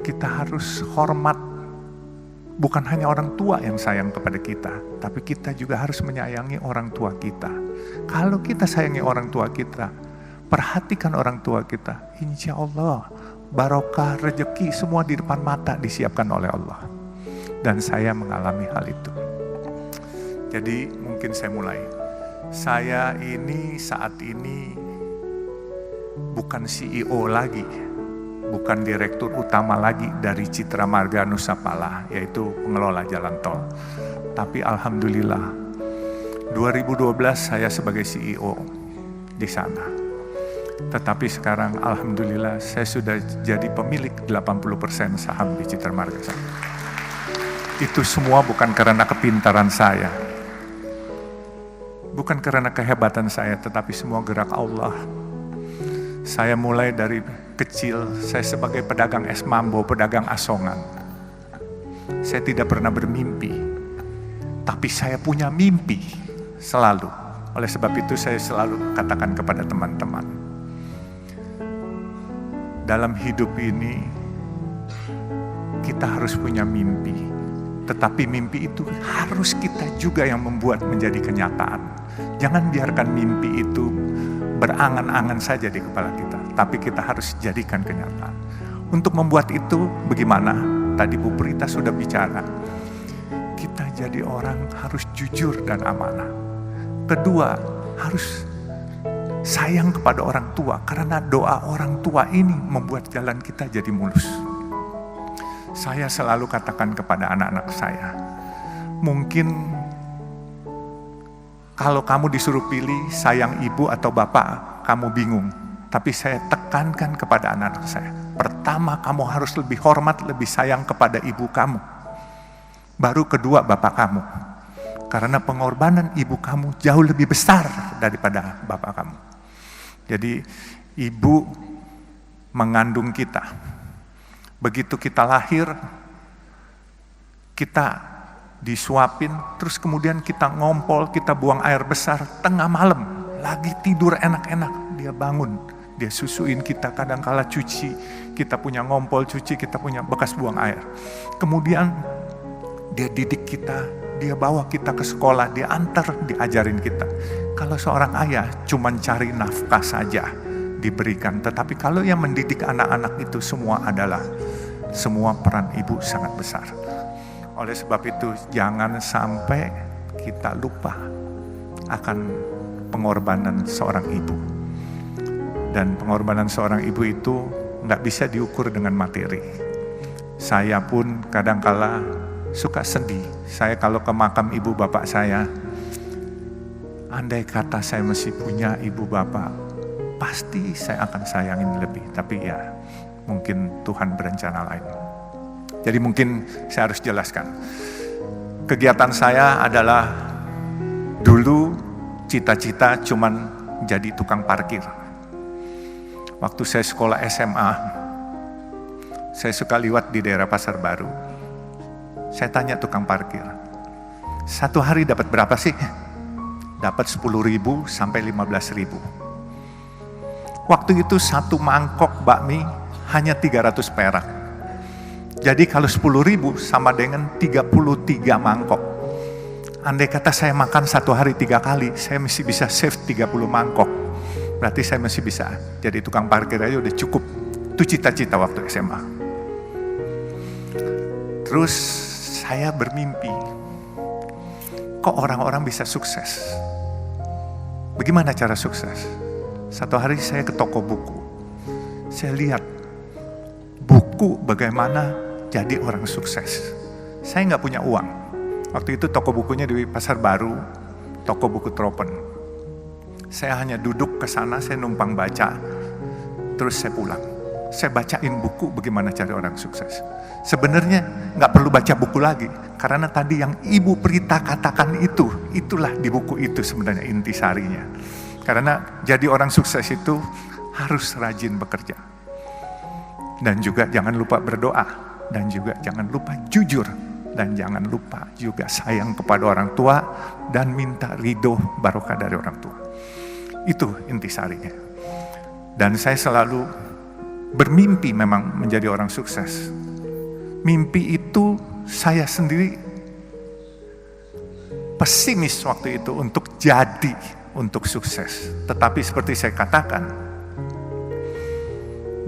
kita harus hormat. Bukan hanya orang tua yang sayang kepada kita, tapi kita juga harus menyayangi orang tua kita. Kalau kita sayangi orang tua kita, perhatikan orang tua kita, insya Allah barokah, rezeki semua di depan mata disiapkan oleh Allah. Dan saya mengalami hal itu. Jadi mungkin saya mulai. Saya ini saat ini bukan CEO lagi, bukan direktur utama lagi dari Citra Marga Nusapala, yaitu pengelola jalan tol. Tapi alhamdulillah, 2012 saya sebagai CEO di sana. Tetapi sekarang alhamdulillah saya sudah jadi pemilik 80% saham di Citra Marga. Itu semua bukan karena kepintaran saya, bukan karena kehebatan saya, tetapi semua gerak Allah. Saya mulai dari kecil, saya sebagai pedagang es mambo, pedagang asongan. Saya tidak pernah bermimpi, tapi saya punya mimpi selalu. Oleh sebab itu saya selalu katakan kepada teman-teman, dalam hidup ini kita harus punya mimpi. Tetapi mimpi itu harus kita juga yang membuat menjadi kenyataan. Jangan biarkan mimpi itu berangan-angan saja di kepala kita, tapi kita harus jadikan kenyataan. Untuk membuat itu bagaimana? Tadi Bu Prita sudah bicara. Kita jadi orang harus jujur dan amanah. Kedua, harus sayang kepada orang tua, karena doa orang tua ini membuat jalan kita jadi mulus. Saya selalu katakan kepada anak-anak saya, mungkin kalau kamu disuruh pilih sayang ibu atau bapak, kamu bingung. Tapi saya tekankan kepada anak-anak saya, pertama kamu harus lebih hormat, lebih sayang kepada ibu kamu. Baru kedua bapak kamu. Karena pengorbanan ibu kamu jauh lebih besar daripada bapak kamu. Jadi ibu mengandung kita. Begitu kita lahir, kita disuapin, terus kemudian kita ngompol, kita buang air besar, tengah malam, lagi tidur enak-enak, dia bangun, dia susuin kita, kadang-kala cuci, kita punya ngompol cuci, kita punya bekas buang air. Kemudian dia didik kita, dia bawa kita ke sekolah, dia antar, diajarin kita. Kalau seorang ayah cuma cari nafkah saja diberikan, tetapi kalau yang mendidik anak-anak itu semua peran ibu sangat besar. Oleh sebab itu jangan sampai kita lupa akan pengorbanan seorang ibu. Dan pengorbanan seorang ibu itu nggak bisa diukur dengan materi. Saya pun kadangkala suka sedih. Saya kalau ke makam ibu bapak saya, andai kata saya masih punya ibu bapak, pasti saya akan sayangin lebih. Tapi ya mungkin Tuhan berencana lain. Jadi mungkin saya harus jelaskan. Kegiatan saya adalah dulu cita-cita cuman jadi tukang parkir. Waktu saya sekolah SMA, saya suka liwat di daerah Pasar Baru. Saya tanya tukang parkir, satu hari dapat berapa sih? Dapat 10.000 sampai 15.000. Waktu itu satu mangkok bakmi hanya 300 perak. Jadi kalau 10.000 sama dengan 33 mangkok. Andai kata saya makan satu hari 3 kali, saya masih bisa save 30 mangkok. Berarti saya masih bisa jadi tukang parkir aja udah cukup. Itu cita-cita waktu SMA. Terus saya bermimpi, kok orang-orang bisa sukses? Bagaimana cara sukses? Satu hari saya ke toko buku. Saya lihat buku bagaimana jadi orang sukses. Saya nggak punya uang. Waktu itu toko bukunya di Pasar Baru, toko buku Tropen. Saya hanya duduk ke sana, saya numpang baca, terus saya pulang. Saya bacain buku bagaimana cari orang sukses. Sebenarnya nggak perlu baca buku lagi, karena tadi yang Ibu Prita katakan itulah di buku itu sebenarnya intisarinya. Karena jadi orang sukses itu harus rajin bekerja. Dan juga jangan lupa berdoa. Dan juga jangan lupa jujur. Dan jangan lupa juga sayang kepada orang tua. Dan minta ridho barokah dari orang tua. Itu intisarinya. Dan saya selalu bermimpi memang menjadi orang sukses. Mimpi itu saya sendiri pesimis waktu itu untuk jadi, untuk sukses. Tetapi seperti saya katakan,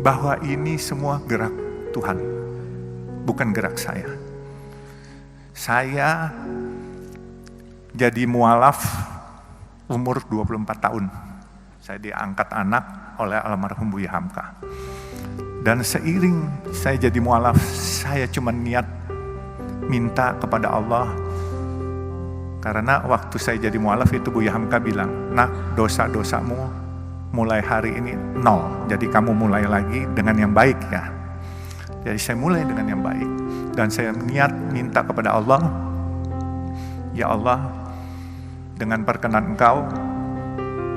bahwa ini semua gerak Tuhan, bukan gerak saya. Saya jadi mualaf umur 24 tahun. Saya diangkat anak oleh almarhum Buya Hamka. Dan seiring saya jadi mualaf, saya cuma niat minta kepada Allah. Karena waktu saya jadi mualaf itu Buya Hamka bilang, "Nak, dosa-dosamu mulai hari ini 0. Jadi kamu mulai lagi dengan yang baik ya." Jadi saya mulai dengan yang baik. Dan saya niat minta kepada Allah, "Ya Allah, dengan perkenan Engkau,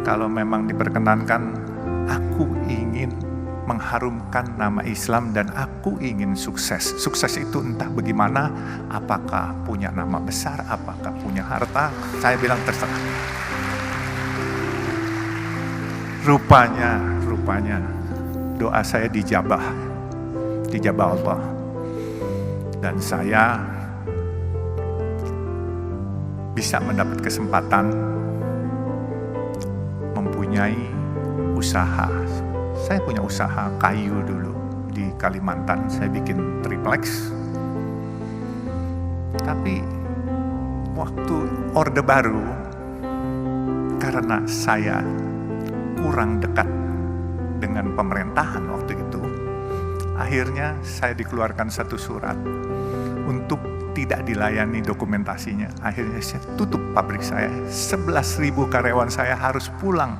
kalau memang diperkenankan, aku ingin mengharumkan nama Islam dan aku ingin sukses." Sukses itu entah bagaimana, apakah punya nama besar, apakah punya harta, saya bilang terserah. Rupanya doa saya dijabah Allah. Dan saya bisa mendapat kesempatan mempunyai usaha. Saya punya usaha kayu dulu di Kalimantan, saya bikin triplex. Tapi waktu Orde Baru, karena saya kurang dekat dengan pemerintahan waktu itu, akhirnya saya dikeluarkan satu surat untuk tidak dilayani dokumentasinya. Akhirnya saya tutup pabrik saya. 11.000 karyawan saya harus pulang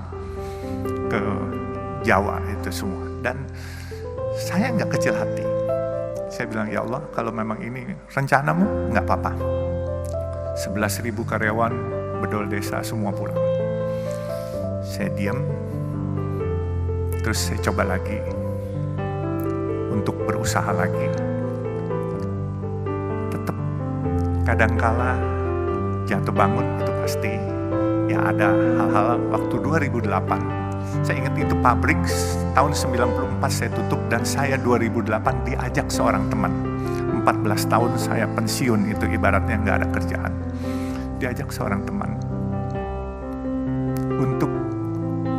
ke Jawa itu semua. Dan saya nggak kecil hati. Saya bilang, "Ya Allah, kalau memang ini rencanamu, nggak apa-apa. 11.000 karyawan bedol desa semua pulang." Saya diam, terus saya coba lagi untuk berusaha lagi. Tetap kadangkala jatuh bangun itu pasti. Ya ada hal-hal waktu 2008. Saya ingat itu pabrik tahun 94 saya tutup dan saya 2008 diajak seorang teman. 14 tahun saya pensiun itu ibaratnya nggak ada kerjaan. Diajak seorang teman untuk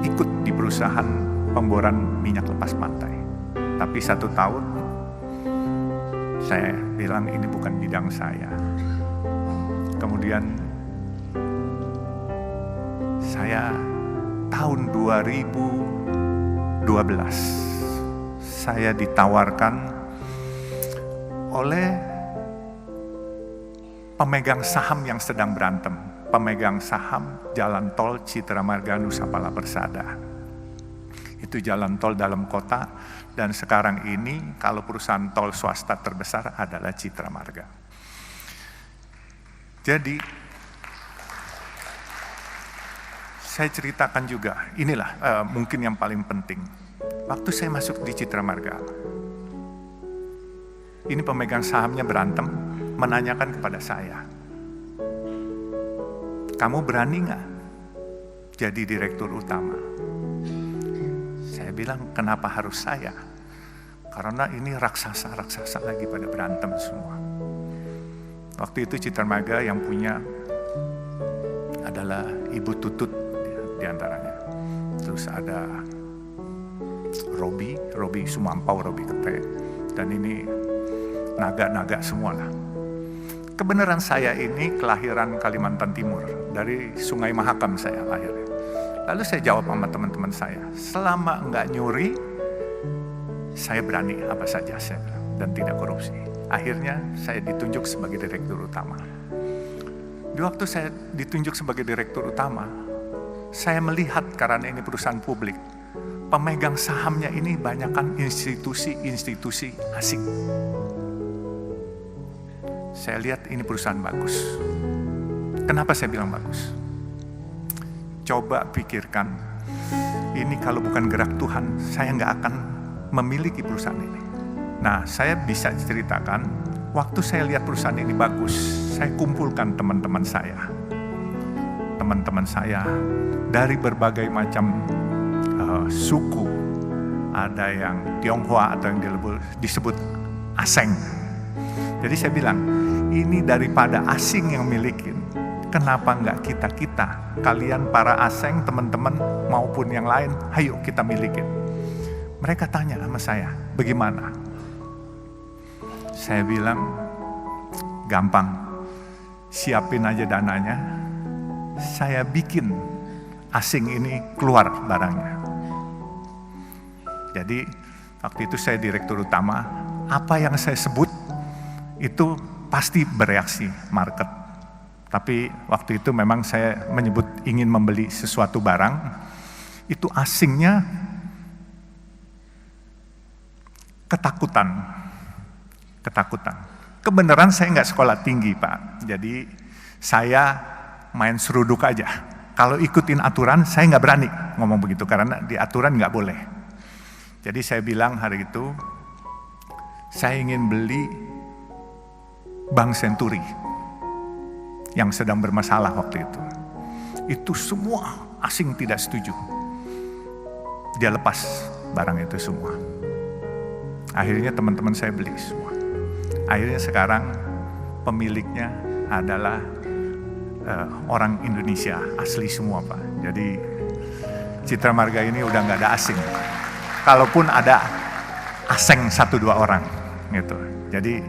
ikut di perusahaan pemboran minyak lepas pantai. Tapi 1 tahun saya bilang ini bukan bidang saya. Kemudian saya tahun 2012 saya ditawarkan oleh pemegang saham yang sedang berantem, pemegang saham jalan tol Citra Marga Nusa Pala Persada. Itu jalan tol dalam kota dan sekarang ini kalau perusahaan tol swasta terbesar adalah Citra Marga. Jadi saya ceritakan juga, inilah mungkin yang paling penting. Waktu saya masuk di Citra Marga, ini pemegang sahamnya berantem, menanyakan kepada saya, "Kamu berani nggak jadi direktur utama?" Saya bilang, "Kenapa harus saya? Karena ini raksasa-raksasa lagi pada berantem semua." Waktu itu Citra Marga yang punya adalah Ibu Tutut di antaranya. Terus ada Robi Sumampau, Robi Kete, dan ini naga-naga semua lah. Kebenaran saya ini kelahiran Kalimantan Timur, dari Sungai Mahakam saya lahirnya. Lalu saya jawab sama teman-teman saya, selama enggak nyuri, saya berani apa saja saya bilang, dan tidak korupsi. Akhirnya saya ditunjuk sebagai direktur utama. Di waktu saya ditunjuk sebagai direktur utama, saya melihat karena ini perusahaan publik, pemegang sahamnya ini banyakkan institusi-institusi asing. Saya lihat ini perusahaan bagus. Kenapa saya bilang bagus? Coba pikirkan, ini kalau bukan gerak Tuhan, saya nggak akan memiliki perusahaan ini. Nah, saya bisa ceritakan, waktu saya lihat perusahaan ini bagus, saya kumpulkan teman-teman saya. Teman-teman saya dari berbagai macam suku, ada yang Tionghoa atau yang disebut Aseng, Jadi saya bilang, ini daripada asing yang milikin, kenapa enggak kita-kita, kalian para asing, teman-teman maupun yang lain, ayo kita milikin. Mereka tanya sama saya, bagaimana? Saya bilang, gampang, siapin aja dananya, saya bikin asing ini keluar barangnya. Jadi waktu itu saya direktur utama, apa yang saya sebut itu pasti bereaksi market. Tapi waktu itu memang saya menyebut ingin membeli sesuatu barang, itu asingnya ketakutan. Kebenaran saya nggak sekolah tinggi, Pak. Jadi saya main seruduk aja. Kalau ikutin aturan, saya nggak berani ngomong begitu karena di aturan nggak boleh. Jadi saya bilang hari itu, saya ingin beli Bank Senturi yang sedang bermasalah waktu itu. Itu semua asing tidak setuju. Dia lepas barang itu semua. Akhirnya teman-teman saya beli semua. Akhirnya sekarang pemiliknya adalah orang Indonesia asli semua, Pak. Jadi Citra Marga ini udah nggak ada asing. Kalaupun ada asing 1-2 orang gitu. Jadi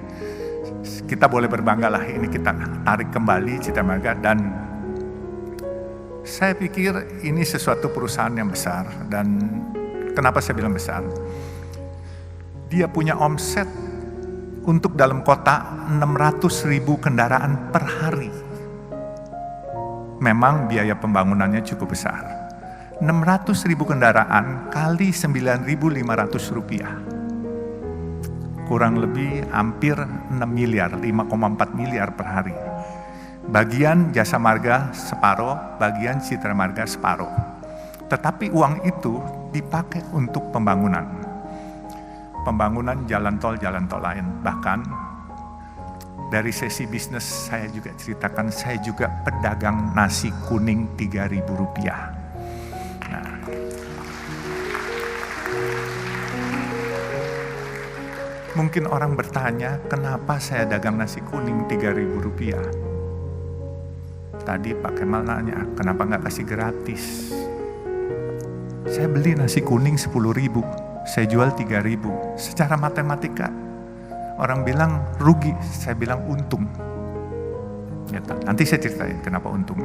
kita boleh berbangga lah, ini kita tarik kembali Citra Marga, dan saya pikir ini sesuatu perusahaan yang besar. Dan kenapa saya bilang besar? Dia punya omset untuk dalam kota 600.000 kendaraan per hari. Memang biaya pembangunannya cukup besar. 600.000 kendaraan kali 9.500 rupiah. Kurang lebih hampir 6 miliar, 5,4 miliar per hari. Bagian Jasa Marga separuh, bagian Citra Marga separuh. Tetapi uang itu dipakai untuk pembangunan jalan tol lain. Bahkan dari sesi bisnis saya juga ceritakan, saya juga pedagang nasi kuning 3.000 rupiah. Nah, mungkin orang bertanya, kenapa saya dagang nasi kuning 3.000 rupiah? Tadi Pak Kemal nanya, kenapa nggak kasih gratis? Saya beli nasi kuning 10.000, saya jual 3.000. Secara matematika, orang bilang rugi, saya bilang untung. Nanti saya ceritain kenapa untung.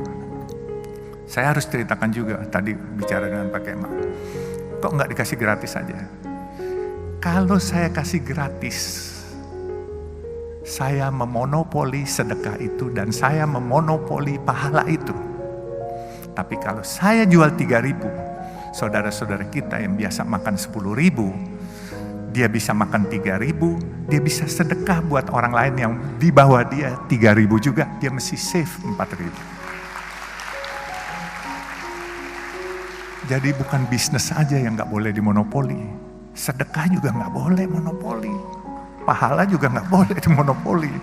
Saya harus ceritakan juga, tadi bicara dengan Pak Kemal, kok nggak dikasih gratis aja? Kalau saya kasih gratis, saya memonopoli sedekah itu dan saya memonopoli pahala itu. Tapi kalau saya jual 3.000, saudara-saudara kita yang biasa makan 10.000, dia bisa makan 3.000, dia bisa sedekah buat orang lain yang di bawah dia 3.000 juga, dia mesti save 4.000. Jadi bukan bisnis aja yang nggak boleh dimonopoli, sedekah juga nggak boleh monopoli, pahala juga nggak boleh dimonopoli.